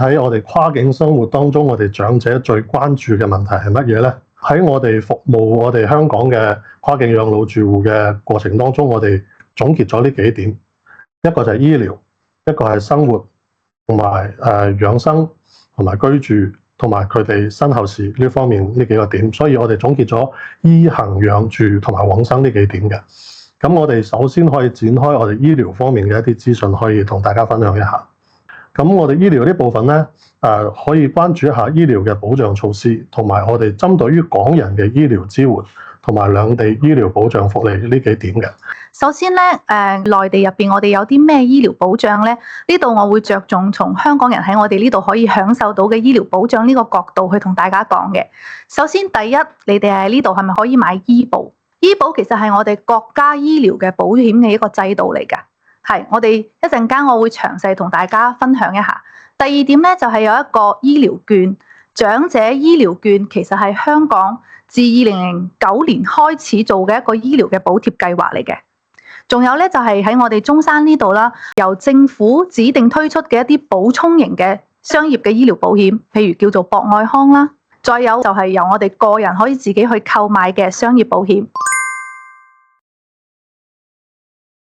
喺我哋跨境生活當中，我哋長者最關注嘅問題係乜嘢呢？喺我哋服務我哋香港嘅跨境養老住戶嘅過程當中，我哋總結咗呢幾點，一個就係醫療，一個係生活同埋養生同埋居住同埋佢哋身後事呢方面呢幾個點，所以我哋總結咗醫行養住同埋往生呢幾點嘅。咁我哋首先可以展開我哋醫療方面嘅一啲資訊，可以同大家分享一下。咁我哋醫療呢部分呢，可以關注一下醫療嘅保障措施，同埋我哋針對於港人嘅醫療支援，同埋兩地醫療保障福利呢幾點嘅。首先呢，內地入邊我哋有啲咩醫療保障呢？呢度我會着重從香港人喺我哋呢度可以享受到嘅醫療保障呢個角度去同大家講嘅。首先第一，你哋喺呢度係咪可以買醫保？醫保其實係我哋國家醫療嘅保險嘅一個制度嚟㗎。係，我哋一陣間我會詳細同大家分享一下。第二點咧，就係有一個醫療券，長者醫療券其實係香港自2009年開始做嘅一個醫療嘅補貼計劃嚟嘅。仲有咧，就係喺我哋中山呢度啦，由政府指定推出嘅一啲補充型嘅商業嘅醫療保險，譬如叫做博愛康啦。再有就係由我哋個人可以自己去購買嘅商業保險。